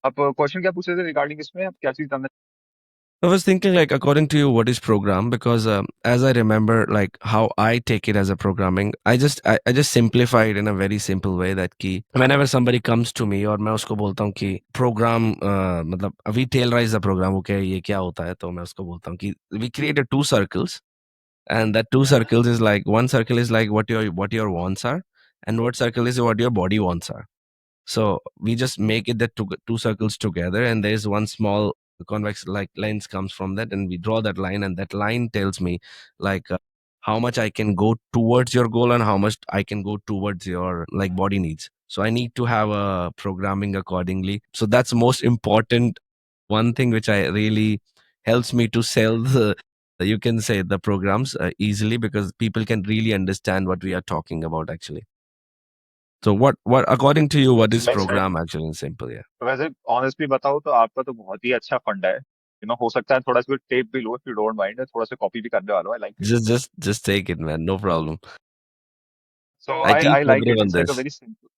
आप क्वेश्चन क्या पूछ रहे थे रिगार्डिंग इसमें, आप क्या चीज जानना? I was thinking, like, according to you, what is program? Because as I remember, like, how I take it as a programming, I just simplify it in a very simple way that key whenever somebody comes to me और मैं उसको बोलता हूँ कि program मतलब we tailorize the program, okay, ये क्या होता है, तो मैं उसको बोलता हूँ कि we created two circles, and that two circles is like one circle is like what your wants are, and what circle is what your body wants are. So we just make it that two circles together, and there is one small convex like lens comes from that, and we draw that line, and that line tells me like how much I can go towards your goal and how much I can go towards your like body needs. So I need to have a programming accordingly. So that's most important one thing which I really helps me to sell the you can say the programs easily because people can really understand what we are talking about actually. So what according to you, what is Makes sense. program actually in simple? Yeah. वैसे honestly बताओ तो आपका तो बहुत ही अच्छा फंडा है, हो सकता है थोड़ा सा टेप भी लो, इफ यू डोंट माइंड, थोड़ा सा कॉपी भी करने वाला, I like it. Just take it, man. No problem. So I I teach I like it, everyone it's like a this. Very simple,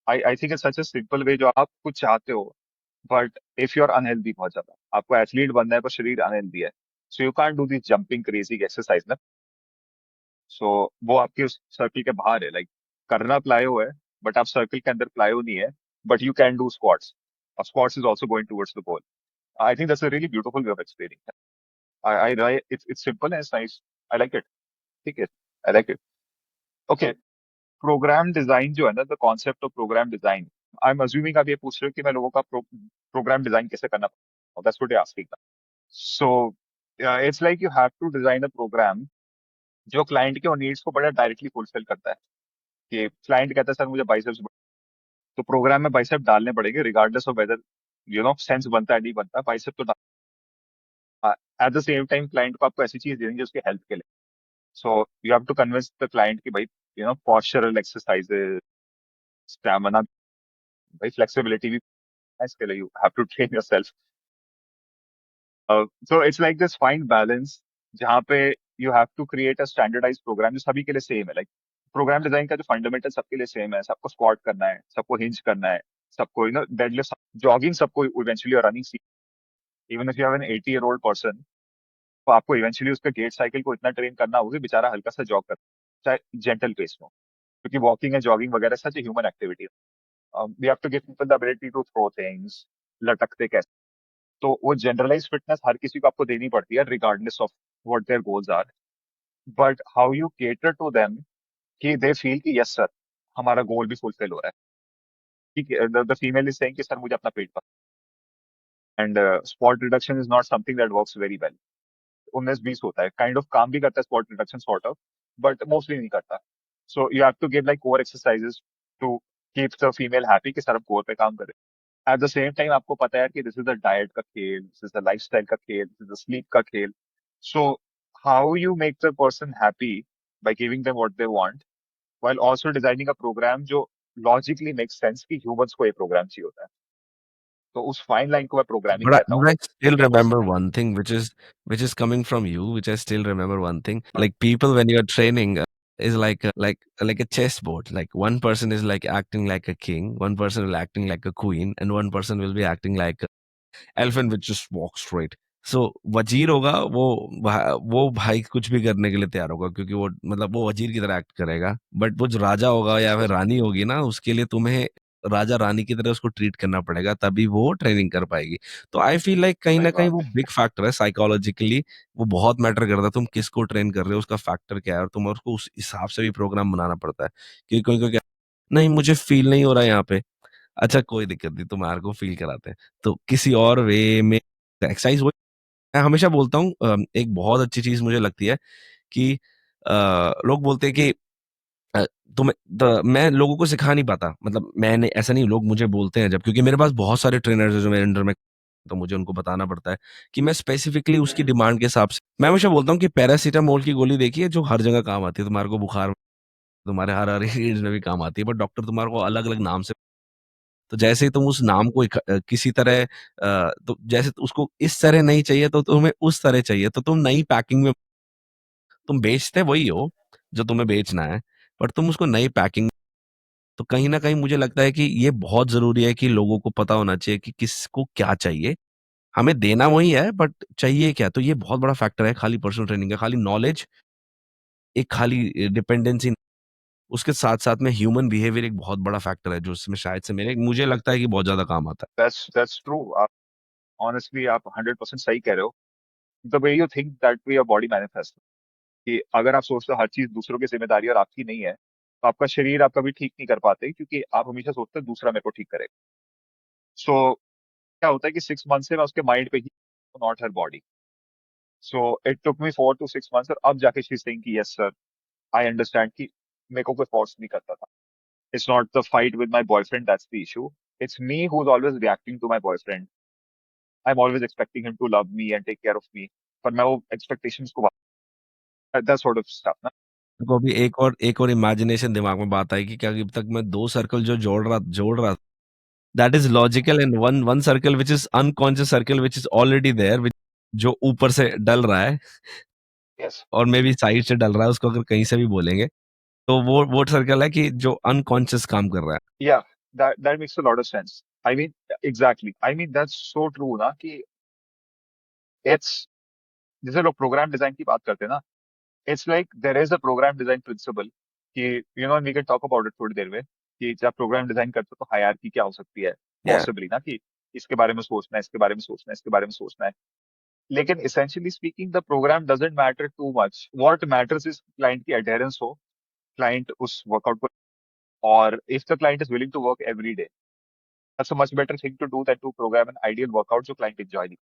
I think it's such a simple way जो आप कुछ चाहते हो। But if you are unhealthy बहुत ज्यादा, आपको athlete बनना है पर शरीर अनहेल्दी है, so you can't do this jumping crazy exercise ना। सो वो आपके उस सर्किल के बाहर है, लाइक करना प्लायो है, बट आप सर्किल के अंदर प्लायो नहीं है। But you can do squats, squats is also going towards the goal. I think that's a really beautiful way of explaining. I it's simple and it's nice. I like it. ठीक है, I like it. Okay, programme design जो है ना, the concept of programme design, I am assuming आप ये पूछ रहे हो कि मैं लोगों का प्रोग्राम डिजाइन कैसे करना, that's what you asking. So it's like you have to design a programme जो क्लाइंट के नीड्स को बड़ा डायरेक्टली फुलफिल करता है। कि क्लाइंट कहता है सर मुझे बाइसेप्स, तो प्रोग्राम में बाइसेप डालने पड़ेंगे रिगार्डलेस ऑफ वेदर सेंस बनता है नहीं बनता, बाइसेप तो at the same time client को आपको ऐसी चीज देनी जो उसके हेल्थ के लिए। So you have to convince the client कि भाई पोस्चरल एक्सरसाइजेस, स्टैमिना, भाई फ्लेक्सिबिलिटी भी है इसके लिए, you have to train yourself. So it's like this fine balance जहाँ पे you have to create a standardise programme जो सभी के लिए सेम है। लाइक प्रोग्राम डिजाइन का जो फंडामेंटल सबके लिए सेम है, सबको स्क्वाट करना है, सबको हिंज करना है, सबको डेडलिफ्ट, जॉगिंग सबको इवेंचुअली, और running, even if you have an 80-year-old person, तो आपको इवेंचुअली उसके गेट साइकिल को इतना ट्रेन करना होगा कि बेचारा हल्का सा जॉग कर, चाहे जेंटल पेस में हो, क्योंकि वॉकिंग एंड जॉगिंग वगैरह such human activity. We have to give people the ability to throw things, लटकते कैसे। तो वो जनरलाइज फिटनेस हर किसी को आपको देनी पड़ती है regardless of what their goals are. But how you cater to them कि दे फील कि यस सर, हमारा गोल भी फुलफिल हो रहा है। ठीक है, द फीमेल इज सेइंग कि सर मुझे अपना पेट पर, and spot reduction is not something that works very well. 19-20 होता है, काइंड ऑफ काम भी करता है spot reduction sort of, but mostly नहीं करता। So you have to give like core exercises to keep the female happy कि sir हम कोर पे काम करें। एट द सेम टाइम आपको पता है कि दिस इज द डाइट का खेल, दिस इज द लाइफस्टाइल का खेल, दिस इज द स्लीप का खेल। So how you make the person happy by giving them what they want while also designing a program जो logically makes sense कि humans को ये प्रोग्राम चाहिए होता है। तो उस फाइन लाइन को मैं प्रोग्रामिंग But I, कहता but हूँ। I still कि उस remember one thing, which is coming from you, which I still remember one thing. Like people when you're training is like a chessboard. Like one person is like acting like a king, one person will acting like a queen, and one person will be acting like elephant which just walks straight. So वजीर होगा वो भाई कुछ भी करने के लिए तैयार होगा क्योंकि वो मतलब वो वजीर की तरह एक्ट करेगा, बट वो जो राजा होगा या फिर रानी होगी ना उसके लिए तुम्हें राजा रानी की तरह उसको ट्रीट करना पड़ेगा तभी वो ट्रेनिंग कर पाएगी। तो आई फील लाइक कहीं सही ना कहीं बात वो है। बिग फैक्टर है साइकोलॉजिकली। वो बहुत मैटर करता है तुम किसको ट्रेन कर रहे हो, उसका फैक्टर क्या है, और तुम्हें उसको उस हिसाब से भी प्रोग्राम बनाना पड़ता है। क्योंकि कोई कोई क्या नहीं मुझे फील नहीं हो रहा है यहाँ पे, अच्छा कोई दिक्कत नहीं तुम्हारे को फील कराते हैं तो किसी और वे में एक्सरसाइज। वो मैं हमेशा बोलता हूँ एक बहुत अच्छी चीज मुझे लगती है कि लोग बोलते हैं कि अ, मैं लोगों को सिखा नहीं पाता, मतलब मैंने ऐसा नहीं, लोग मुझे बोलते हैं जब, क्योंकि मेरे पास बहुत सारे ट्रेनर्स हैं जो मेरे अंडर में, तो मुझे उनको बताना पड़ता है कि मैं स्पेसिफिकली उसकी डिमांड के हिसाब से मैं हमेशा बोलता हूँ कि पैरासीटामोल की गोली देखिए जो हर जगह काम आती है, तुम्हारे को बुखार में, तुम्हारे हर हर एज में भी काम आती है, बट डॉक्टर तुम्हारे को अलग अलग नाम से, तो जैसे ही तुम उस नाम को किसी तरह तो जैसे उसको इस तरह नहीं चाहिए तो तुम्हें उस तरह चाहिए, तो तुम नई पैकिंग में तुम बेचते वही हो जो तुम्हें बेचना है, पर तुम उसको नई पैकिंग तो कहीं न कहीं मुझे लगता है कि ये बहुत ज़रूरी है कि लोगों को पता होना चाहिए कि किसको क्या चाहिए। हमें देना वही है बट चाहिए क्या? तो ये बहुत बड़ा फैक्टर है खाली पर्सनल ट्रेनिंग का, खाली नॉलेज, एक खाली डिपेंडेंसी, उसके साथ-साथ में ह्यूमन बिहेवियर एक बहुत बड़ा फैक्टर है जो इसमें शायद से मेरे मुझे लगता है कि बहुत ज़्यादा काम आता है। That's true. आप ऑनेस्टली आप 100% सही कह रहे हो। The way you think that way your body manifest. कि अगर आप सोचते हो हर चीज दूसरों की जिम्मेदारी और आपकी नहीं है, तो आपका शरीर आप कभी ठीक नहीं कर पाते, क्योंकि आप हमेशा सोचते हैं दूसरा मेरे को ठीक करेगा। सो क्या होता है कि 6 मंथ से मैं उसके माइंड पे ही, not her body. So it took me 4 to 6 months, और अब जाके शी सेइंग कि यस सर, आई अंडरस्टैंड कि मेरे को कोई फोर्स नहीं करता था। It's not the fight with my boyfriend that's the issue, it's me who is always reacting to my boyfriend. I am always expecting him to love me and take care of me, पर मैं वो expectations को, that sort of stuff ना। मेरे को अभी एक और इमेजिनेशन दिमाग में बात आई कि क्या अभी तक मैं 2 सर्कल जो जोड़ रहा that is logical and one circle which is unconscious circle which is already there which जो ऊपर से डल रहा है यस। और मे बी साइड से डल रहा है उसको अगर कहीं से भी बोलेंगे, तो वो सर्कल है कि जो अनकॉन्शियस काम कर रहा है। या, that makes a lot of sense. I mean exactly, I mean that's so true ना कि इट्स, जैसे लोग प्रोग्राम डिजाइन की बात करते हैं ना, it's like there is a program design principle कि we can talk about it थोड़ी देर में, कि जब प्रोग्राम डिजाइन करते हो तो हायरार्की क्या हो सकती है, या पॉसिबली ना, कि इसके बारे में सोचना है, इसके बारे में सोचना है, इसके बारे में सोचना है। लेकिन essentially speaking the program doesn't matter too much. What matters is client की adherence हो, client उस workout को, और if the client is willing to work every day, that's a much better thing to do than to program an ideal workout जो client enjoy नहीं।